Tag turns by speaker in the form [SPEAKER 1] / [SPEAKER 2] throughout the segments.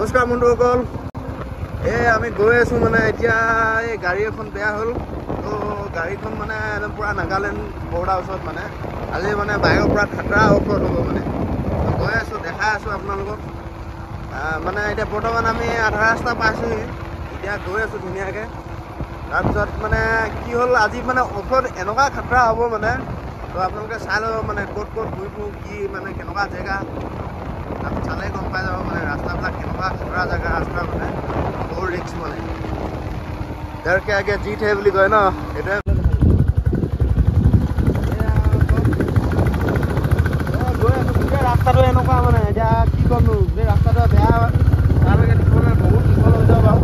[SPEAKER 1] নমস্কাৰ বন্ধুসকল, আমি গৈ আছোঁ মানে এতিয়া এই গাড়ী এখন বেয়া হ'ল। তো গাড়ীখন মানে পূৰা নাগালেণ্ড বৰ্ডাৰ ওচৰত মানে আজি মানে বাইকৰ পৰা খাতৰা ওপৰত হ'ব মানে গৈ আছোঁ, দেখাই আছোঁ আপোনালোকক। মানে এতিয়া বৰ্তমান আমি আধা ৰাস্তা পাইছোঁহি, এতিয়া গৈ আছোঁ ধুনীয়াকৈ। তাৰপিছত মানে কি হ'ল, আজি মানে ওপৰত এনেকুৱা খাতৰা হ'ব মানে, তো আপোনালোকে চাই ল'ব মানে ক'ত ক'ত ঘূৰি ফুৰোঁ, কি মানে কেনেকুৱা জেগা তাত চালেই গম পাই যাব মানে ৰাস্তাবিলাক কেনেকুৱা খাতৰা জেগা ৰাস্তা মানে বহুত ৰিক্স মানে। ডৰকে আগে জিত হে বুলি কয় ন, এইটোৱে গৈ আছোঁ। গোটেই ৰাস্তাটো এনেকুৱা মানে এতিয়া কি ক'মনো, গোটেই ৰাস্তাটো বেয়া হয়, তালৈকে দিবলৈ বহুত দীঘল হৈ যাব বাৰু।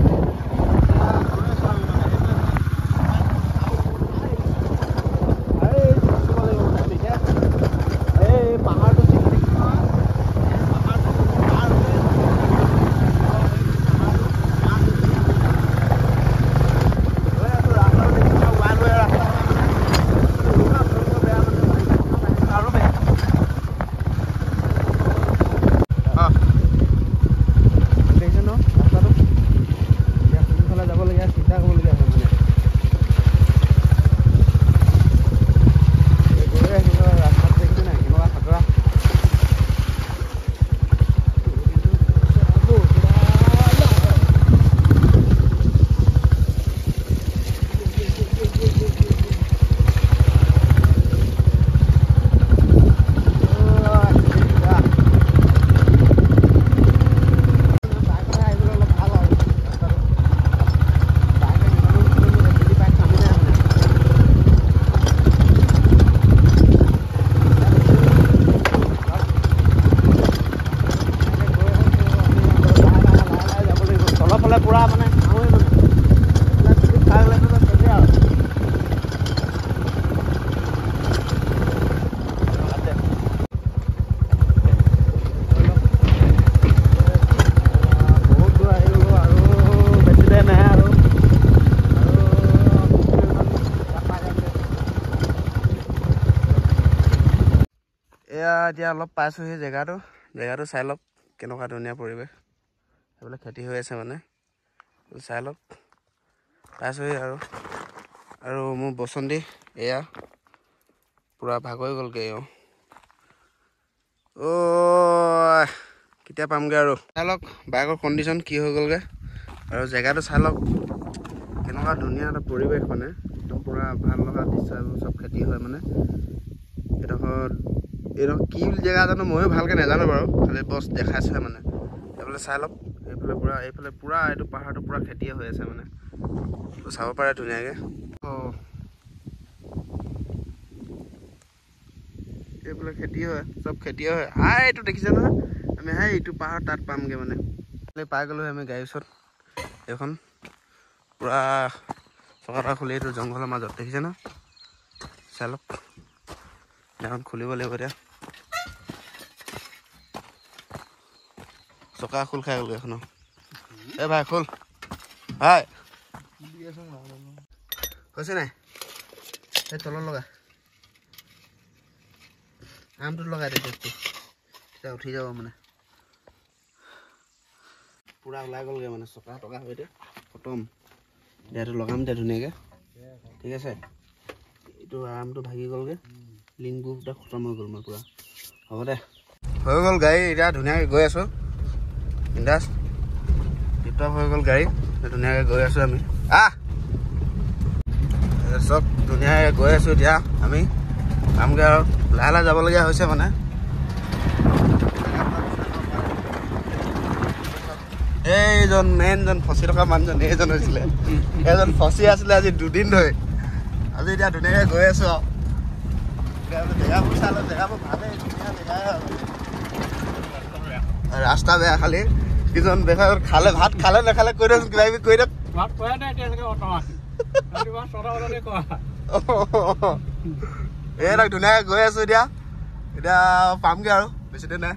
[SPEAKER 1] এতিয়া অলপ পাইছোঁহি জেগাটো চাই লওক, কেনেকুৱা ধুনীয়া পৰিৱেশ। সেইবিলাক খেতি হৈ আছে মানে, চাই লওক। পাইছোঁহি আৰু মোৰ বসন্তী এয়া পূৰা ভাগৰি গ'লগৈ। কেতিয়া পামগৈ আৰু চাই লওক বাইকৰ কণ্ডিশ্যন কি হৈ গ'লগৈ, আৰু জেগাটো চাই লওক কেনেকুৱা ধুনীয়া এটা পৰিৱেশ মানে, একদম পূৰা ভাল লগা দৃশ্য। চব খেতি হয় মানে এইডোখৰত কি জেগা জানো ময়ো ভালকৈ নাজানো বাৰু, খালি বছ দেখাইছে মানে। এইফালে চাই লওক, এইফালে পূৰা এইটো পাহাৰটো পূৰা খেতিয়ে হৈ আছে মানে, চাব পাৰে ধুনীয়াকৈ। এইফালে খেতি হয়, চব খেতিয়ে হয়। এইটো দেখিছে নহয়, আমি এইটো পাহাৰ তাত পামগৈ মানে। পাই গ'লোঁ আমি গাড়ীৰ ওচৰত। এইখন পূৰা চকা খুলি এইটো জংঘলৰ মাজত দেখিছে ন, চাই লওক। এখন খুলিব লাগিব এতিয়া, চকা খোল খাই গ'লগৈ এখনো। ভাই খোল, ভাই হৈছে নাই? এই তলত লগা আমটোত লগাই দে, তেতিয়া উঠি যাব মানে। পূৰা ওলাই গ'লগৈ মানে, চকা টকা হৈ এতিয়া খতম। এতিয়াটো লগাম এতিয়া ধুনীয়াকৈ, ঠিক আছে। এইটো আৰামটো ভাগি গ'লগৈ, লিংকবোৰ এতিয়া খতম হৈ গ'ল মোৰ পূৰা। হ'ব দে, হৈ গ'ল গাড়ী। এতিয়া ধুনীয়াকৈ গৈ আছোঁ, বিন্দাছ টিপটপ হৈ গ'ল গাড়ী। ধুনীয়াকৈ গৈ আছোঁ আমি। চব ধুনীয়াকৈ গৈ আছোঁ। এতিয়া আমি পামগৈ আৰু লাহে লাহে যাবলগীয়া হৈছে মানে। এইজন মেইনজন ফচি থকা মানুহজন এইজন হৈছিলে, এইজন ফচি আছিলে আজি 2 দিন ধৰি। আজি এতিয়া ধুনীয়াকৈ গৈ আছোঁ আৰু জেগাবোৰ চালোঁ, জেগাবোৰ ভালেই, ধুনীয়া জেগাই ৰাস্তা বেয়া খালি। কিছুমান দেখা খালে ভাত খালে নাখালে কৈ দিয়ক, কিবা কিবি কৈ দিয়ক। এইবিলাক ধুনীয়াকৈ গৈ আছোঁ এতিয়া পামগৈ আৰু বেছি দিন নাই।